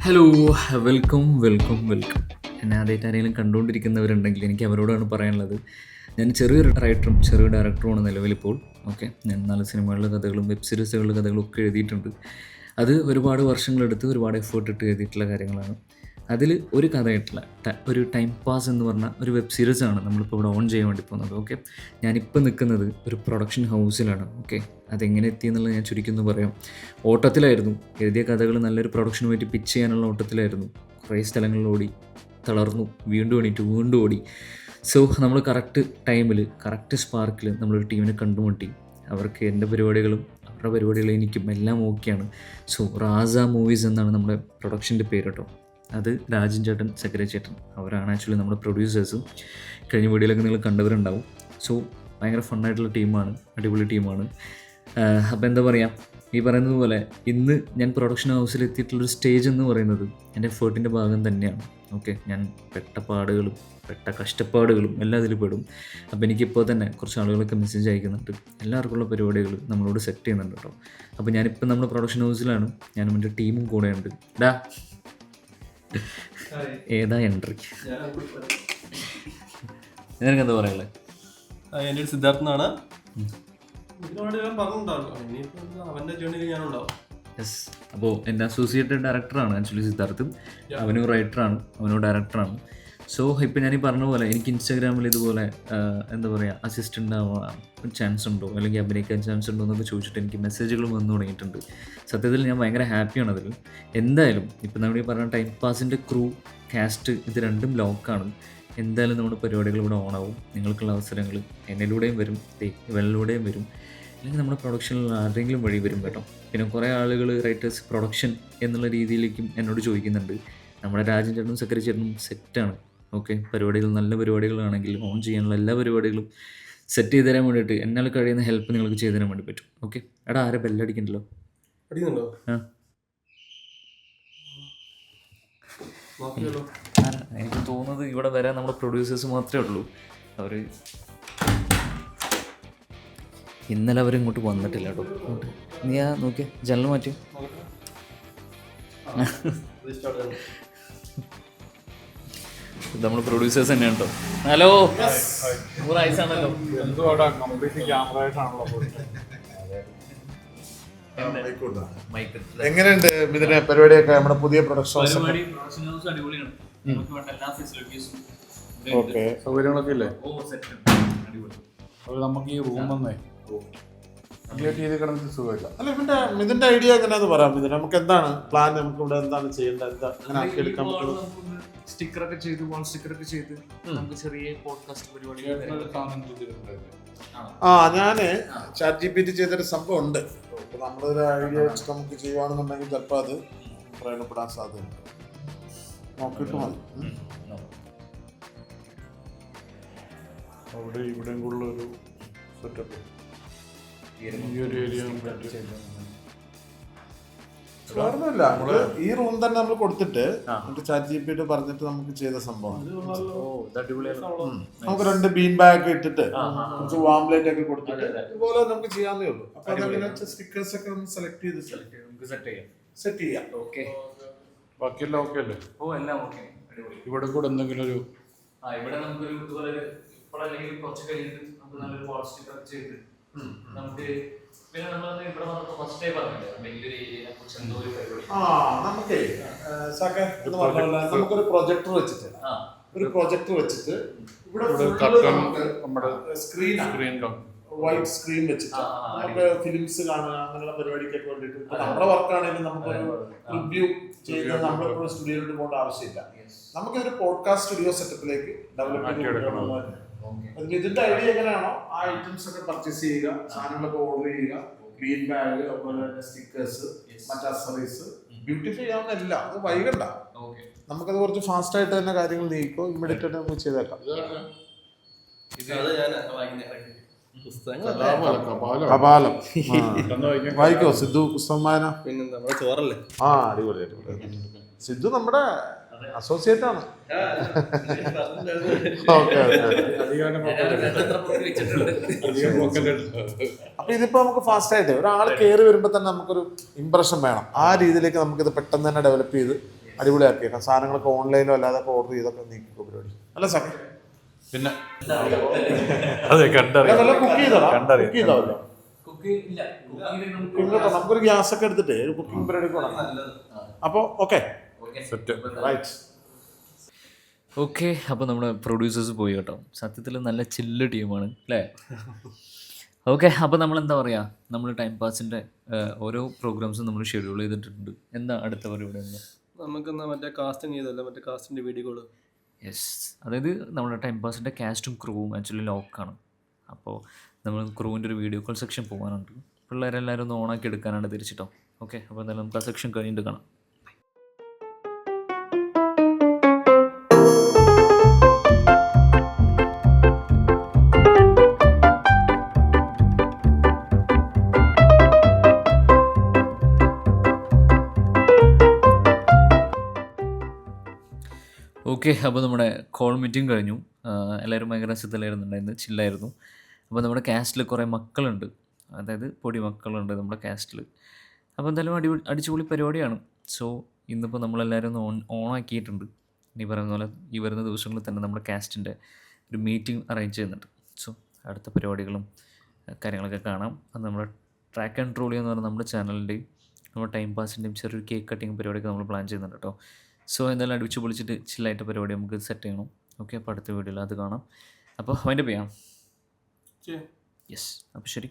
Hello, welcome welcome welcome. എന്നെ ആദ്യമായിട്ട് ആരെങ്കിലും കണ്ടുകൊണ്ടിരിക്കുന്നവരുണ്ടെങ്കിൽ എനിക്ക് അവരോടാണ് പറയാനുള്ളത്. ഞാൻ ചെറിയൊരു റൈറ്ററും ചെറിയ ഡയറക്ടറുമാണ് നിലവിലിപ്പോൾ. ഓക്കെ, ഞാൻ നല്ല സിനിമകളിലെ കഥകളും വെബ് സീരീസുകളുടെ കഥകളും ഒക്കെ എഴുതിയിട്ടുണ്ട്. അത് ഒരുപാട് വർഷങ്ങളെടുത്ത് ഒരുപാട് എഫേർട്ട് ഇട്ട് എഴുതിയിട്ടുള്ള കാര്യങ്ങളാണ്. അതിൽ ഒരു കഥയായിട്ടുള്ള ഒരു ടൈം പാസ് എന്ന് പറഞ്ഞ ഒരു വെബ് സീരീസാണ് നമ്മളിപ്പോൾ ഇവിടെ ഓൺ ചെയ്യാൻ വേണ്ടി പോകുന്നത്. ഓക്കെ, ഞാനിപ്പോൾ നിൽക്കുന്നത് ഒരു പ്രൊഡക്ഷൻ ഹൗസിലാണ്. ഓക്കെ, അതെങ്ങനെ എത്തിയെന്നുള്ളത് ഞാൻ ചുരുക്കുന്നു പറയാം. ഓട്ടത്തിലായിരുന്നു. എഴുതിയ കഥകൾ നല്ലൊരു പ്രൊഡക്ഷനുമായിട്ട് പിച്ച് ചെയ്യാനുള്ള ഓട്ടത്തിലായിരുന്നു. കുറേ സ്ഥലങ്ങളിൽ ഓടി, തളർന്നു, വീണ്ടും എണീറ്റു, വീണ്ടും ഓടി. സോ നമ്മൾ കറക്റ്റ് ടൈമിൽ കറക്റ്റ് സ്പാർക്കിൽ നമ്മളൊരു ടീമിനെ കണ്ടുമുട്ടി. അവർക്ക് എൻ്റെ പരിപാടികളും അവരുടെ പരിപാടികളും എനിക്കും എല്ലാം ഓക്കെയാണ്. സോ റാസ മൂവീസ് എന്നാണ് നമ്മുടെ പ്രൊഡക്ഷൻ്റെ പേര് കേട്ടോ. അത് രാജൻ ചേട്ടൻ, സക്കര ചേട്ടൻ, അവരാണ് ആക്ച്വലി നമ്മുടെ പ്രൊഡ്യൂസേഴ്സും. കഴിഞ്ഞ വീഡിയോയിലൊക്കെ നിങ്ങൾ കണ്ടവരുണ്ടാവും. സോ ഭയങ്കര ഫണ്ണായിട്ടുള്ള ടീമാണ്, അടിപൊളി ടീമാണ്. അപ്പോൾ എന്താ പറയുക, ഈ പറയുന്നത് പോലെ ഇന്ന് ഞാൻ പ്രൊഡക്ഷൻ ഹൗസിൽ എത്തിയിട്ടുള്ളൊരു സ്റ്റേജ് എന്ന് പറയുന്നത് എൻ്റെ എഫേർട്ടിൻ്റെ ഭാഗം തന്നെയാണ്. ഓക്കെ, ഞാൻ പെട്ട പാടുകളും പെട്ട കഷ്ടപ്പാടുകളും എല്ലാം ഇതിൽ പെടും. അപ്പോൾ എനിക്കിപ്പോൾ തന്നെ കുറച്ച് ആളുകളൊക്കെ മെസ്സേജ് അയക്കുന്നുണ്ട്. എല്ലാവർക്കുള്ള പരിപാടികൾ നമ്മളോട് സെറ്റ് ചെയ്യുന്നുണ്ട് കേട്ടോ. അപ്പോൾ ഞാനിപ്പോൾ നമ്മുടെ പ്രൊഡക്ഷൻ ഹൗസിലാണ്. ഞാനും എൻ്റെ ടീമും കൂടെ ഉണ്ട്. ഏതാ എൻട്രി? നിനക്ക് എന്താ പറയാനുള്ളത്? എൻ്റെ ഒരു സിദ്ധാർത്ഥനാണ്. യെസ്, അപ്പോൾ എൻ്റെ അസോസിയേറ്റഡ് ഡയറക്ടറാണ് ആക്ച്വലി സിദ്ധാർത്ഥും. അവനും റൈറ്ററാണ്, അവനും ഡയറക്ടറാണ്. സോ ഇപ്പോൾ ഞാൻ ഈ പറഞ്ഞ പോലെ എനിക്ക് ഇൻസ്റ്റാഗ്രാമിൽ ഇതുപോലെ എന്താ പറയുക, അസിസ്റ്റൻ്റ് ആവാൻ ചാൻസ് ഉണ്ടോ അല്ലെങ്കിൽ അഭിനയിക്കാൻ ചാൻസ് ഉണ്ടോ എന്നൊക്കെ ചോദിച്ചിട്ട് എനിക്ക് മെസ്സേജുകൾ വന്നു തുടങ്ങിയിട്ടുണ്ട്. സത്യത്തിൽ ഞാൻ ഭയങ്കര ഹാപ്പിയാണ് അതിൽ. എന്തായാലും ഇപ്പം നമ്മൾ ഈ പറഞ്ഞ ടൈം പാസിൻ്റെ ക്രൂ, കാസ്റ്റ്, ഇത് രണ്ടും ലോക്കാണ്. എന്തായാലും നമ്മുടെ പരിപാടികൾ ഇവിടെ ഓണാവും. നിങ്ങൾക്കുള്ള അവസരങ്ങൾ എന്നിലൂടെയും വരും, ഇവനിലൂടെയും വരും, അല്ലെങ്കിൽ നമ്മുടെ പ്രൊഡക്ഷനിൽ ആരുടെയെങ്കിലും വഴി വരും കേട്ടോ. പിന്നെ കുറേ ആളുകൾ റൈറ്റേഴ്സ് പ്രൊഡക്ഷൻ എന്നുള്ള രീതിയിലേക്കും എന്നോട് ചോദിക്കുന്നുണ്ട്. നമ്മുടെ രാജൻ ചേട്ടനും സക്കര ചേട്ടനും സെറ്റാണ്. ഓക്കെ, പരിപാടികൾ നല്ല പരിപാടികളാണെങ്കിൽ ഓൺ ചെയ്യാനുള്ള എല്ലാ പരിപാടികളും സെറ്റ് ചെയ്ത് തരാൻ വേണ്ടിയിട്ട് എന്നാൽ കഴിയുന്ന ഹെൽപ്പ് നിങ്ങൾക്ക് ചെയ്തു തരാൻ വേണ്ടി പറ്റും. ഓക്കെ, എടാ ആരെ ബെല്ലടിക്കണ്ടല്ലോ? ആ, എനിക്ക് തോന്നുന്നത് ഇവിടെ വരാൻ നമ്മുടെ പ്രൊഡ്യൂസേഴ്സ് മാത്രമേ ഉള്ളൂ. അവർ ഇന്നലെ അവരിങ്ങോട്ട് വന്നിട്ടില്ല കേട്ടോ. നീ ആ നോക്കിയ ജനൽ മാറ്റി. നമ്മൾ പ്രൊഡ്യൂസേഴ്സ് തന്നെയാണ് കേട്ടോ. ഹലോ, ആണല്ലോ. എങ്ങനെയുണ്ട് ഇതിന്റെ പരിപാടിയൊക്കെ? നമ്മുടെ പുതിയ പ്രൊഡക്ഷൻ സൗകര്യങ്ങളൊക്കെ ഇല്ലേ? നമുക്ക് ഈ റൂം വന്നേ സുഖമില്ല. അല്ല, ഇതിന്റെ ഐഡിയ എങ്ങനെയാന്ന് പറയാം. ഇതിന് നമുക്ക് എന്താണ് പ്ലാൻ, നമുക്ക് ഇവിടെ എന്താണ് ചെയ്യേണ്ടത്, എന്താ അങ്ങനെ ആക്കി എടുക്കാൻ പറ്റും? സ്റ്റിക്കറൊക്കെ ചെയ്ത്, വാൾ സ്റ്റിക്കറൊക്കെ ചെയ്ത് നമുക്ക് ചെറിയ പോഡ്കാസ്റ്റ് പരിപാടി. ഞാന് ചാറ്റ് GPT ചെയ്തൊരു സംഭവം ഉണ്ട്. ഇപ്പൊ നമ്മളൊരു ഐഡിയ വെച്ചിട്ട് നമുക്ക് ചെയ്യുവാണെന്നുണ്ടെങ്കിൽ ചിലപ്പോൾ അത് പ്രയോജനപ്പെടാൻ സാധ്യതയുണ്ട്. നോക്കിയിട്ട് മതി. അവിടെ ഇവിടെയും കൂടുതൽ ഒരു സെറ്റപ്പ് വേറൊന്നുമില്ല. ഈ റൂം തന്നെ നമ്മൾ കൊടുത്തിട്ട് നമുക്ക് ചാറ്റ് GPT പറഞ്ഞിട്ട് നമുക്ക് ചെയ്ത സംഭവം. നമുക്ക് 2 ബീൻ ബാഗ് ഇട്ടിട്ട് കുറച്ച് വാം ലൈറ്റ് ഒക്കെ കൊടുത്തിട്ട് ഇതുപോലെ നമുക്ക് ചെയ്യാവുന്നേ ഉള്ളൂ. അപ്പൊ അതെങ്ങനെ സ്റ്റിക്കേഴ്സ് ഒക്കെ ഒന്ന് സെലക്ട് ചെയ്ത് സെറ്റ് ചെയ്യാം. ബാക്കിയെല്ലാം ഓക്കെ അല്ലേ? ഇവിടെ കൂടെ എന്തെങ്കിലും ഒരു ഇവിടെ നമുക്കൊരു ഇതുപോലെ കുറച്ച് കഴിഞ്ഞിട്ട് നമുക്ക് നല്ലൊരു വാൾ സ്റ്റിക്കർ ചെയ്ത് നമുക്ക് പിന്നെ നമ്മൾ ഇവിടെ വന്നപ്പോൾ ഫസ്റ്റ് ടൈം പറഞ്ഞില്ലേ വലിയൊരു ഏരിയയെ കുറിച്ച് എന്തോ ഒരു പരിപാടി. നമുക്കൊരു പ്രൊജക്ടർ വെച്ചിട്ട് ഇവിടെ സ്ക്രീൻ വൈറ്റ് സ്ക്രീൻ വെച്ചിട്ട് നമുക്ക് ഫിലിംസ് കാണുക, അങ്ങനെയുള്ള പരിപാടിക്കൊക്കെ വേണ്ടിയിട്ട്. ഇപ്പൊ നമ്മുടെ വർക്കാണെങ്കിലും നമുക്കൊരു റിവ്യൂ ചെയ്ത് നമ്മളെപ്പോഴും സ്റ്റുഡിയോയിലോട്ട് പോകേണ്ട ആവശ്യമില്ല. നമുക്കൊരു പോഡ്കാസ്റ്റ് സ്റ്റുഡിയോ സെറ്റപ്പിലേക്ക് ഡെവലപ്പ് ചെയ്ത് ഇതിന്റെ ഐഡിയ എങ്ങനെയാണോ ആ ഐറ്റംസ് ഒക്കെ പർച്ചേസ് ചെയ്യുക, സാധനങ്ങളൊക്കെ ഓർഡർ ചെയ്യുക, ബീൻ ബാഗ്, അതുപോലെ തന്നെ സ്റ്റിക്കേഴ്സ്, മറ്റ് അക്സസറീസ്, ബ്യൂട്ടിഫൈ ചെയ്യാവുന്നല്ല. അത് വൈകണ്ട, നമുക്കത് കുറച്ച് ഫാസ്റ്റ് ആയിട്ട് തന്നെ കാര്യങ്ങൾ നീക്കോ, ഇമ്മീഡിയറ്റ് ആയിട്ട് നമുക്ക് ചെയ്തേക്കാം. കപാലം വായിക്കോ സിദ്ധു പുസ്തകം വായന? ചോറല്ലേ? അടിപൊളി. സിദ്ധു നമ്മുടെ അസോസിയേറ്റ് ആണ്. അപ്പൊ ഇതിപ്പോ നമുക്ക് ഫാസ്റ്റ് ആയിട്ട് ഒരാൾ കയറി വരുമ്പോ തന്നെ നമുക്കൊരു ഇംപ്രഷൻ വേണം. ആ രീതിയിലേക്ക് നമുക്കിത് പെട്ടെന്ന് തന്നെ ഡെവലപ്പ് ചെയ്ത് അടിപൊളിയാക്കിയേക്കാം. സാധനങ്ങളൊക്കെ ഓൺലൈനോ അല്ലാതെ ഓർഡർ ചെയ്തൊക്കെ നീക്കിക്കോ പരിപാടി. അല്ല സാർ പിന്നെ അതെ കണ്ടറിയാം കുക്ക് ചെയ്തോളാം. കണ്ടറിയാം. കുക്ക് ചെയ്തോളാം. നമുക്കൊരു ഗ്യാസ് ഒക്കെ എടുത്തിട്ട് ഒരു കുക്കിംഗ് പരിപാടിക്ക് പോകണം. അപ്പോൾ ഓക്കെ സെറ്റ്. റൈറ്റ്. ഓക്കെ, അപ്പോൾ നമ്മുടെ പ്രൊഡ്യൂസേഴ്സ് പോയി കേട്ടോ. സത്യത്തിൽ നല്ല ചില്ല് ടീമാണ് അല്ലേ? ഓക്കെ, അപ്പോൾ നമ്മളെന്താ പറയുക, നമ്മൾ ടൈം പാസിൻ്റെ ഓരോ പ്രോഗ്രാംസും നമ്മൾ ഷെഡ്യൂൾ ചെയ്തിട്ടുണ്ട്. എന്താ അടുത്ത പരിപാടി? എന്താ നമുക്കെന്നാ മറ്റേ കാസ്റ്റിംഗ് ചെയ്തല്ലോ, മറ്റേ കാസ്റ്റിൻ്റെ വീഡിയോ കോള്. യെസ്, അതായത് നമ്മുടെ ടൈം പാസിൻ്റെ കാസ്റ്റും ക്രൂവും ആക്ച്വലി ലോക്കാണ്. അപ്പോൾ നമ്മൾ ക്രൂവിൻ്റെ ഒരു വീഡിയോ കോൾ സെക്ഷൻ പോകാനുണ്ട്. പിള്ളേരെല്ലാവരും ഒന്ന് ഓണാക്കി എടുക്കാനാണ് തിരിച്ചിട്ടോ. ഓക്കെ, അപ്പോൾ എന്തായാലും നമുക്ക് ആ സെക്ഷൻ കഴിഞ്ഞിട്ട് കാണാം. ഓക്കെ, അപ്പോൾ നമ്മുടെ കോൾ മീറ്റിംഗ് കഴിഞ്ഞു. എല്ലാവരും ഭയങ്കര രസത്തിലായിരുന്നുണ്ടായിരുന്നു, ചില്ലായിരുന്നു. അപ്പോൾ നമ്മുടെ കാസ്റ്റിൽ കുറേ മക്കളുണ്ട്, അതായത് പൊടി മക്കളുണ്ട് നമ്മുടെ കാസ്റ്റിൽ. അപ്പോൾ എന്തായാലും അടിച്ചുപൊളി പരിപാടിയാണ്. സോ ഇന്നിപ്പോൾ നമ്മളെല്ലാവരും ഒന്ന് ഓണാക്കിയിട്ടുണ്ട്. ഇനി പറയുന്ന പോലെ ഈ വരുന്ന ദിവസങ്ങളിൽ തന്നെ നമ്മുടെ കാസ്റ്റിൻ്റെ ഒരു മീറ്റിംഗ് അറേഞ്ച് ചെയ്യുന്നുണ്ട്. സോ അടുത്ത പരിപാടികളും കാര്യങ്ങളൊക്കെ കാണാം. അത് നമ്മുടെ ട്രാക്ക് ആൻഡ് ട്രോളി എന്ന് പറഞ്ഞാൽ നമ്മുടെ ചാനലിൻ്റെയും നമ്മുടെ ടൈം പാസിൻ്റെയും ചെറിയൊരു കേക്ക് കട്ടിങ് പരിപാടിയൊക്കെ നമ്മൾ പ്ലാൻ ചെയ്യുന്നുണ്ട് കേട്ടോ. സോ എന്തായാലും അടിച്ചു പൊളിച്ചിട്ട് ചില്ലായിട്ട് പരിപാടി നമുക്ക് സെറ്റ് ചെയ്യണം. ഓക്കെ, അപ്പോൾ അടുത്ത വീഡിയോയിൽ അത് കാണാം. അപ്പോൾ വൈൻഡപ്പ് ചെയ്യാം. യെസ്, അപ്പോൾ ശരി.